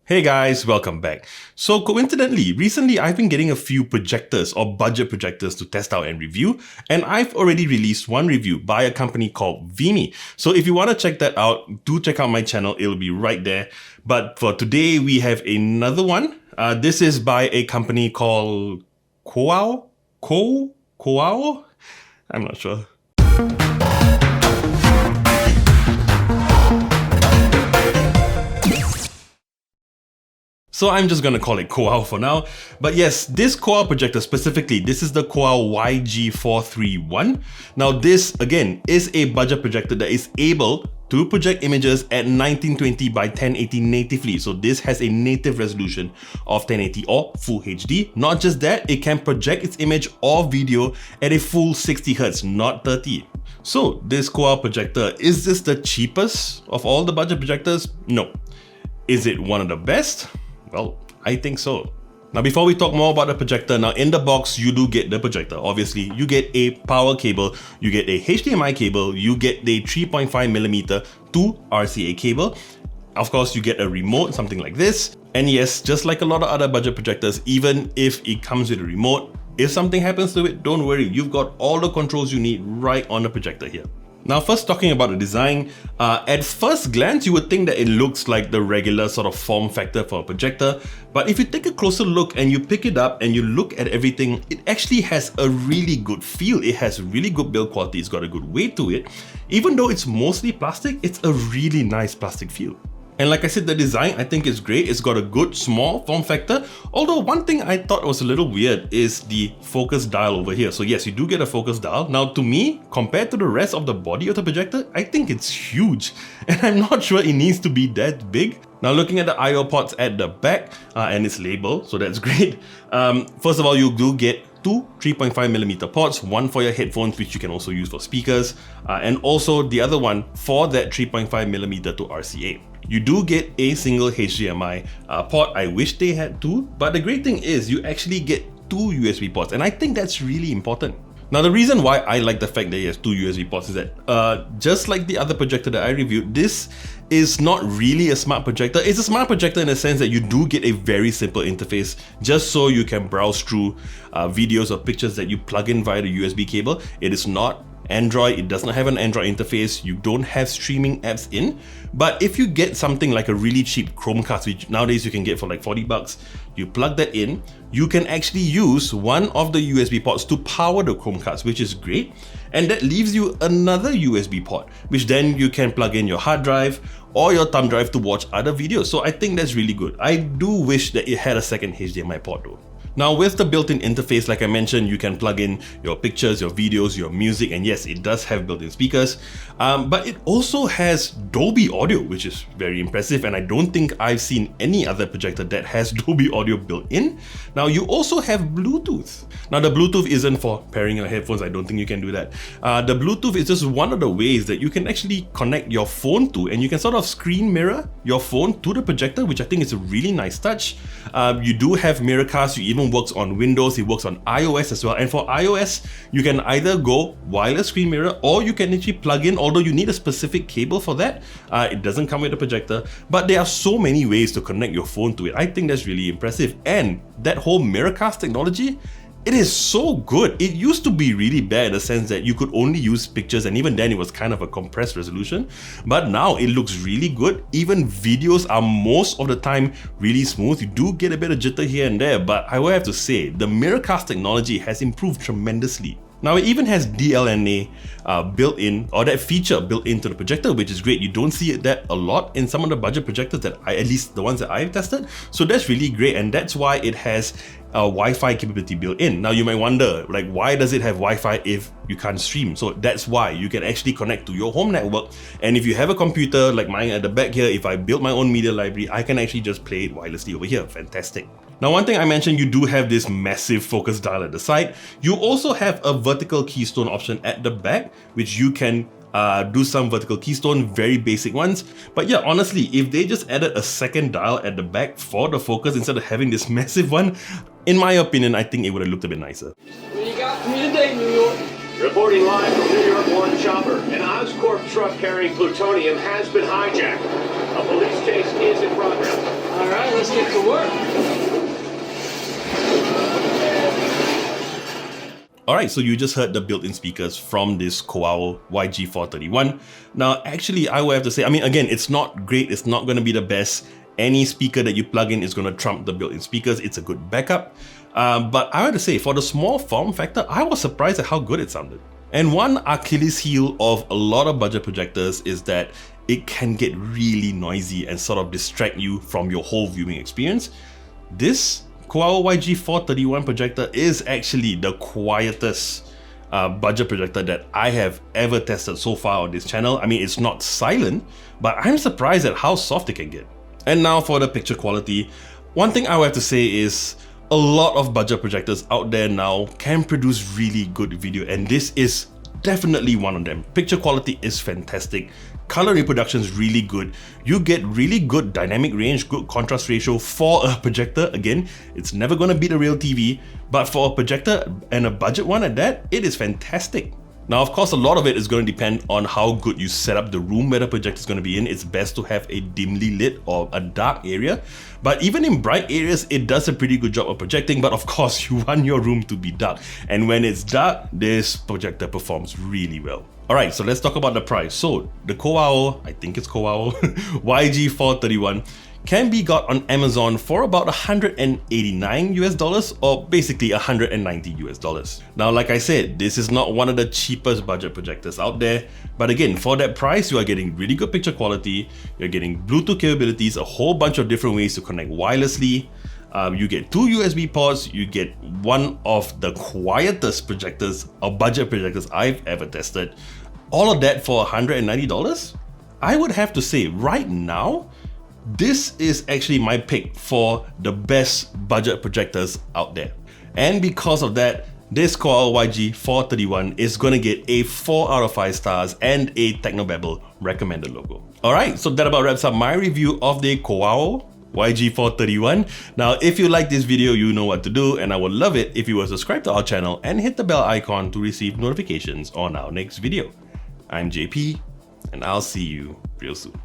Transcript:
Hey guys, welcome back. So coincidentally, recently I've been getting a few projectors or budget projectors to test out and review, and I've already released one review by a company called Vimy. So if you want to check that out, do check out my channel, it'll be right there. But for today, we have another one. This is by a company called COOAU? COOAU? I'm not sure. So I'm just gonna call it COOAU for now. But yes, this COOAU projector specifically, this is the COOAU YG431. Now this, again, is a budget projector that is able to project images at 1920 by 1080 natively. So this has a native resolution of 1080 or Full HD. Not just that, it can project its image or video at a full 60 Hz, not 30. So this COOAU projector, is this the cheapest of all the budget projectors? No. Is it one of the best? Well, I think so. Now before we talk more about the projector, now in the box you do get the projector. Obviously, you get a power cable, you get a HDMI cable, you get the 3.5mm to RCA cable. Of course, you get a remote, something like this. And yes, just like a lot of other budget projectors, even if it comes with a remote, if something happens to it, don't worry, you've got all the controls you need right on the projector here. Now first talking about the design, at first glance you would think that it looks like the regular sort of form factor for a projector, but if you take a closer look and you pick it up and you look at everything, it actually has a really good feel. It has really good build quality, it's got a good weight to it. Even though it's mostly plastic, it's a really nice plastic feel. And like I said, the design I think is great. It's got a good small form factor. Although one thing I thought was a little weird is the focus dial over here. So yes, you do get a focus dial. Now to me, compared to the rest of the body of the projector, I think it's huge. And I'm not sure it needs to be that big. Now looking at the I/O ports at the back, and it's labeled, so that's great. First of all, you do get two 3.5mm ports, one for your headphones, which you can also use for speakers, and also the other one for that 3.5mm to RCA. You do get a single HDMI port. I wish they had two, but the great thing is you actually get two USB ports, and I think that's really important. Now the reason why I like the fact that it has two USB ports is that just like the other projector that I reviewed, this is not really a smart projector. It's a smart projector in the sense that you do get a very simple interface just so you can browse through videos or pictures that you plug in via the USB cable. It is not Android, it does not have an Android interface, you don't have streaming apps in. But if you get something like a really cheap Chromecast, which nowadays you can get for like 40 bucks, you plug that in, you can actually use one of the USB ports to power the Chromecast, which is great. And that leaves you another USB port, which then you can plug in your hard drive or your thumb drive to watch other videos. So I think that's really good. I do wish that it had a second HDMI port though. Now with the built-in interface, like I mentioned, you can plug in your pictures, your videos, your music, and yes, it does have built-in speakers, but it also has Dolby Audio, which is very impressive, and I don't think I've seen any other projector that has Dolby Audio built in. Now you also have Bluetooth. Now the Bluetooth isn't for pairing your headphones, I don't think you can do that. The Bluetooth is just one of the ways that you can actually connect your phone to, and you can sort of screen mirror your phone to the projector, which I think is a really nice touch. You do have Miracast, you even works on Windows, it works on iOS as well. And for iOS, you can either go wireless screen mirror or you can actually plug in, although you need a specific cable for that. It doesn't come with a projector, but there are so many ways to connect your phone to it. I think that's really impressive. And that whole Miracast technology, it is so good. It used to be really bad in the sense that you could only use pictures, and even then it was kind of a compressed resolution. But now it looks really good. Even videos are most of the time really smooth. You do get a bit of jitter here and there, but I will have to say the Miracast technology has improved tremendously. Now it even has DLNA built in, or that feature built into the projector, which is great. You don't see that a lot in some of the budget projectors that at least the ones that I've tested. So that's really great, and that's why it has a Wi-Fi capability built in. Now you might wonder, like, why does it have Wi-Fi if you can't stream? So that's why you can actually connect to your home network. And if you have a computer like mine at the back here, if I build my own media library, I can actually just play it wirelessly over here. Fantastic. Now one thing I mentioned, you do have this massive focus dial at the side. You also have a vertical keystone option at the back, which you can do some vertical keystone, very basic ones. But yeah, honestly, if they just added a second dial at the back for the focus instead of having this massive one, in my opinion, I think it would have looked a bit nicer. What do you got for me today, New York? Reporting live from New York One Chopper. An Oscorp truck carrying plutonium has been hijacked. A police chase is in progress. All right, let's get to work. Alright, so you just heard the built-in speakers from this COOAU YG431. Now, actually, I would have to say, I mean, again, it's not great, it's not going to be the best. Any speaker that you plug in is going to trump the built-in speakers. It's a good backup. But I have to say, for the small form factor, I was surprised at how good it sounded. And one Achilles heel of a lot of budget projectors is that it can get really noisy and sort of distract you from your whole viewing experience. This COOAU YG431 projector is actually the quietest budget projector that I have ever tested so far on this channel. I mean, it's not silent, but I'm surprised at how soft it can get. And now for the picture quality, one thing I would have to say is a lot of budget projectors out there now can produce really good video, and this is definitely one of them. Picture quality is fantastic. Color reproduction is really good. You get really good dynamic range, good contrast ratio for a projector. Again, it's never going to beat a real TV, but for a projector and a budget one at that, it is fantastic. Now, of course, a lot of it is going to depend on how good you set up the room where the projector is going to be in. It's best to have a dimly lit or a dark area. But even in bright areas, it does a pretty good job of projecting. But of course, you want your room to be dark. And when it's dark, this projector performs really well. Alright, so let's talk about the price. So the COOAU, I think it's COOAU, YG431 can be got on Amazon for about $189 or basically $190. Now, like I said, this is not one of the cheapest budget projectors out there, but again, for that price, you are getting really good picture quality, you're getting Bluetooth capabilities, a whole bunch of different ways to connect wirelessly. You get 2 USB ports, you get one of the quietest projectors or budget projectors I've ever tested. All of that for $190? I would have to say right now, this is actually my pick for the best budget projectors out there. And because of that, this COOAU YG431 is gonna get a 4 out of 5 stars and a Technobabble Recommended logo. Alright, so that about wraps up my review of the COOAU YG431. Now, if you like this video, you know what to do, and I would love it if you were subscribed to our channel and hit the bell icon to receive notifications on our next video. I'm JP, and I'll see you real soon.